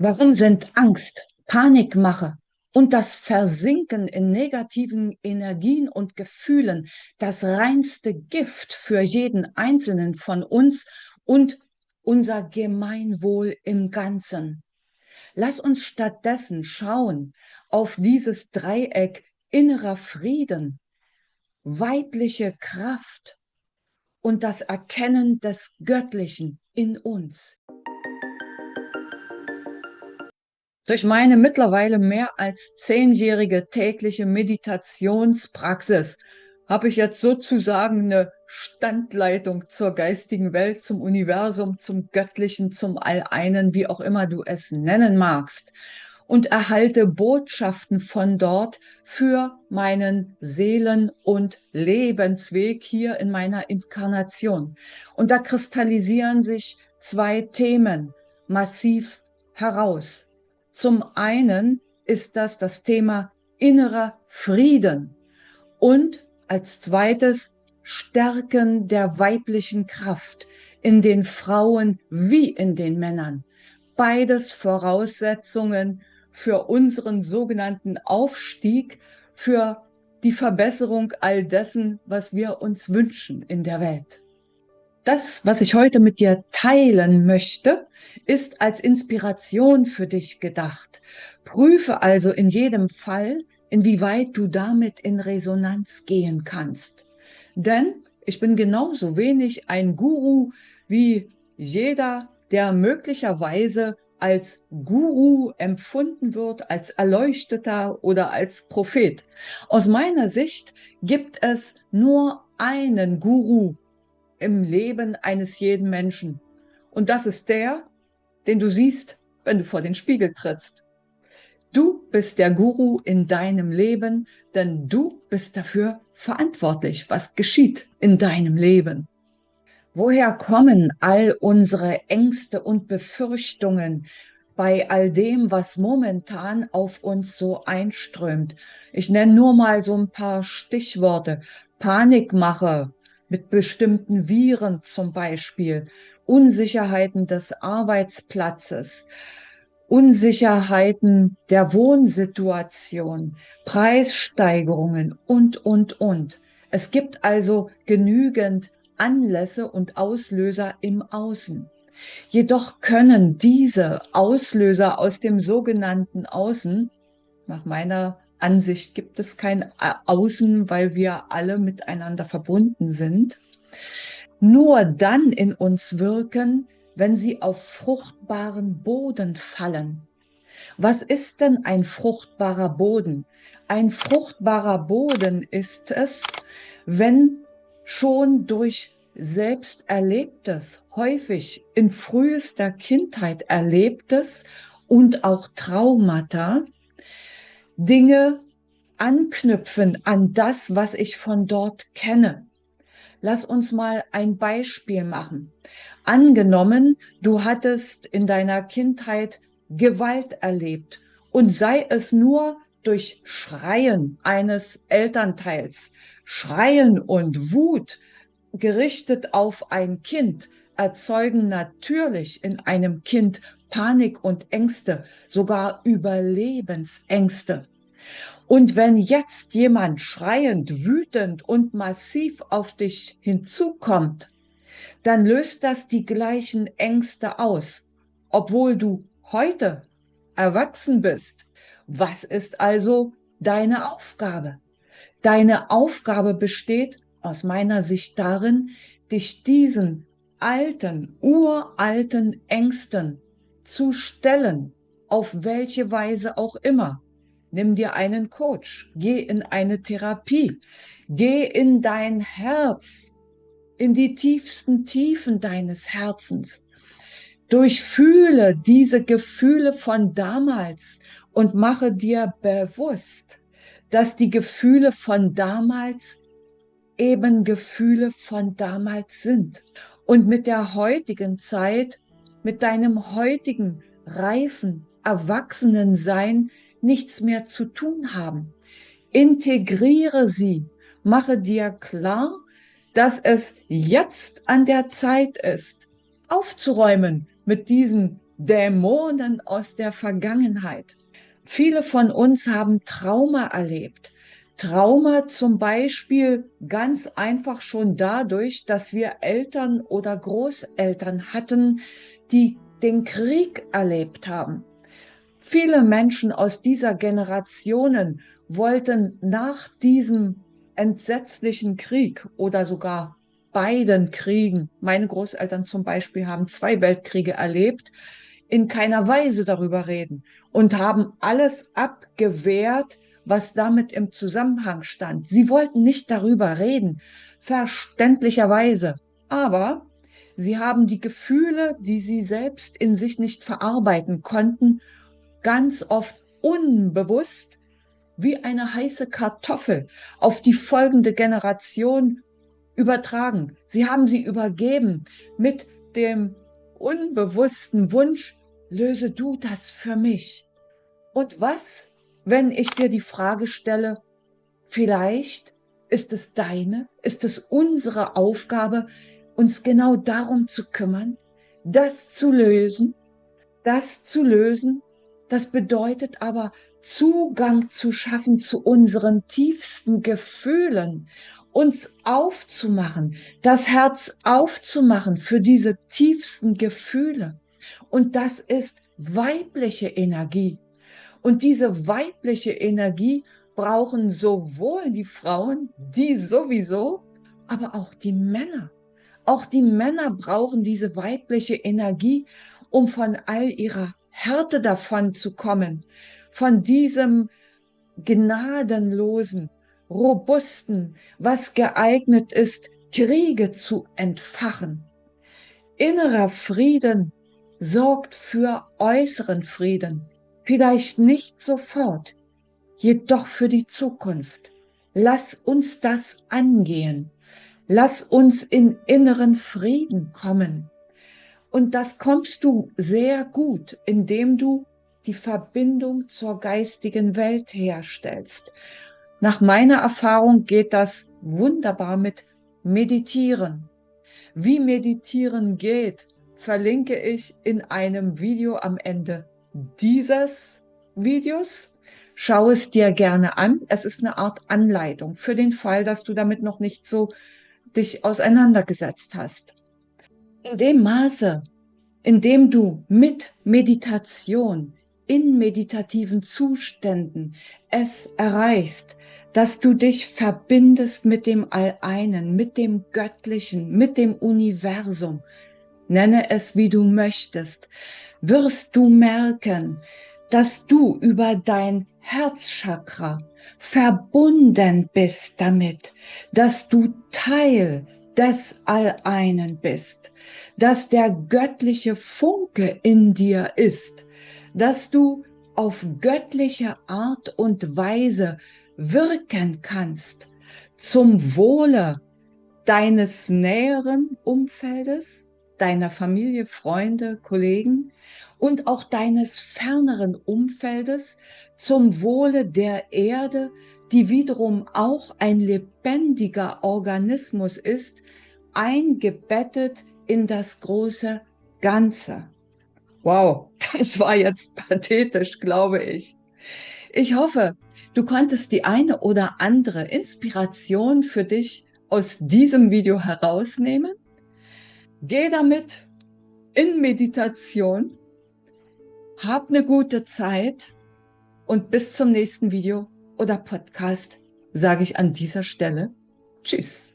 Warum sind Angst, Panikmache und das Versinken in negativen Energien und Gefühlen das reinste Gift für jeden Einzelnen von uns und unser Gemeinwohl im Ganzen? Lass uns stattdessen schauen auf dieses Dreieck innerer Frieden, weibliche Kraft und das Erkennen des Göttlichen in uns. Durch meine mittlerweile mehr als 10-jährige tägliche Meditationspraxis habe ich jetzt sozusagen eine Standleitung zur geistigen Welt, zum Universum, zum Göttlichen, zum All-Einen, wie auch immer du es nennen magst, und erhalte Botschaften von dort für meinen Seelen- und Lebensweg hier in meiner Inkarnation. Und da kristallisieren sich zwei Themen massiv heraus. Zum einen ist das Thema innerer Frieden und als zweites Stärken der weiblichen Kraft in den Frauen wie in den Männern. Beides Voraussetzungen für unseren sogenannten Aufstieg, für die Verbesserung all dessen, was wir uns wünschen in der Welt. Das, was ich heute mit dir teilen möchte, ist als Inspiration für dich gedacht. Prüfe also in jedem Fall, inwieweit du damit in Resonanz gehen kannst. Denn ich bin genauso wenig ein Guru wie jeder, der möglicherweise als Guru empfunden wird, als Erleuchteter oder als Prophet. Aus meiner Sicht gibt es nur einen Guru im Leben eines jeden Menschen. Und das ist der, den du siehst, wenn du vor den Spiegel trittst. Du bist der Guru in deinem Leben, denn du bist dafür verantwortlich, was geschieht in deinem Leben. Woher kommen all unsere Ängste und Befürchtungen bei all dem, was momentan auf uns so einströmt? Ich nenne nur mal so ein paar Stichworte. Panikmache mit bestimmten Viren zum Beispiel, Unsicherheiten des Arbeitsplatzes, Unsicherheiten der Wohnsituation, Preissteigerungen und. Es gibt also genügend Anlässe und Auslöser im Außen. Jedoch können diese Auslöser aus dem sogenannten Außen, nach meiner Ansicht gibt es kein Außen, weil wir alle miteinander verbunden sind, nur dann in uns wirken, wenn sie auf fruchtbaren Boden fallen. Was ist denn ein fruchtbarer Boden? Ein fruchtbarer Boden ist es, wenn schon durch selbst Erlebtes, häufig in frühester Kindheit Erlebtes und auch Traumata, Dinge anknüpfen an das, was ich von dort kenne. Lass uns mal ein Beispiel machen. Angenommen, du hattest in deiner Kindheit Gewalt erlebt und sei es nur durch Schreien eines Elternteils. Schreien und Wut gerichtet auf ein Kind erzeugen natürlich in einem Kind Panik und Ängste, sogar Überlebensängste. Und wenn jetzt jemand schreiend, wütend und massiv auf dich hinzukommt, dann löst das die gleichen Ängste aus, obwohl du heute erwachsen bist. Was ist also deine Aufgabe? Deine Aufgabe besteht aus meiner Sicht darin, dich diesen alten, uralten Ängsten zu stellen, auf welche Weise auch immer. Nimm dir einen Coach, geh in eine Therapie, geh in dein Herz, in die tiefsten Tiefen deines Herzens. Durchfühle diese Gefühle von damals und mache dir bewusst, dass die Gefühle von damals eben Gefühle von damals sind und mit der heutigen Zeit, mit deinem heutigen reifen, erwachsenen Sein nichts mehr zu tun haben. Integriere sie, mache dir klar, dass es jetzt an der Zeit ist, aufzuräumen mit diesen Dämonen aus der Vergangenheit. Viele von uns haben Trauma erlebt. Trauma zum Beispiel ganz einfach schon dadurch, dass wir Eltern oder Großeltern hatten, die den Krieg erlebt haben. Viele Menschen aus dieser Generationen wollten nach diesem entsetzlichen Krieg oder sogar beiden Kriegen, meine Großeltern zum Beispiel haben 2 Weltkriege erlebt, in keiner Weise darüber reden und haben alles abgewehrt, was damit im Zusammenhang stand. Sie wollten nicht darüber reden, verständlicherweise. Aber sie haben die Gefühle, die sie selbst in sich nicht verarbeiten konnten, ganz oft unbewusst wie eine heiße Kartoffel auf die folgende Generation übertragen. Sie haben sie übergeben mit dem unbewussten Wunsch, löse du das für mich. Und was, wenn ich dir die Frage stelle, vielleicht ist es unsere Aufgabe, uns genau darum zu kümmern, das zu lösen, das zu lösen, das bedeutet aber Zugang zu schaffen zu unseren tiefsten Gefühlen, uns aufzumachen, das Herz aufzumachen für diese tiefsten Gefühle. Und das ist weibliche Energie. Und diese weibliche Energie brauchen sowohl die Frauen, die sowieso, aber auch die Männer. Auch die Männer brauchen diese weibliche Energie, um von all ihrer Härte davon zu kommen, von diesem gnadenlosen, robusten, was geeignet ist, Kriege zu entfachen. Innerer Frieden sorgt für äußeren Frieden, vielleicht nicht sofort, jedoch für die Zukunft. Lass uns das angehen. Lass uns in inneren Frieden kommen. Und das kommst du sehr gut, indem du die Verbindung zur geistigen Welt herstellst. Nach meiner Erfahrung geht das wunderbar mit Meditieren. Wie Meditieren geht, verlinke ich in einem Video am Ende dieses Videos. Schau es dir gerne an. Es ist eine Art Anleitung für den Fall, dass du damit noch nicht so dich auseinandergesetzt hast. In dem Maße, in dem du mit Meditation in meditativen Zuständen es erreichst, dass du dich verbindest mit dem All-Einen, mit dem Göttlichen, mit dem Universum, nenne es wie du möchtest, wirst du merken, dass du über dein Herzchakra verbunden bist damit, dass du Teil des All-Einen bist, dass der göttliche Funke in dir ist, dass du auf göttliche Art und Weise wirken kannst zum Wohle deines näheren Umfeldes, deiner Familie, Freunde, Kollegen und auch deines ferneren Umfeldes zum Wohle der Erde, die wiederum auch ein lebendiger Organismus ist, eingebettet in das große Ganze. Wow, das war jetzt pathetisch, glaube ich. Ich hoffe, du konntest die eine oder andere Inspiration für dich aus diesem Video herausnehmen. Geh damit in Meditation, hab eine gute Zeit und bis zum nächsten Video oder Podcast sage ich an dieser Stelle Tschüss.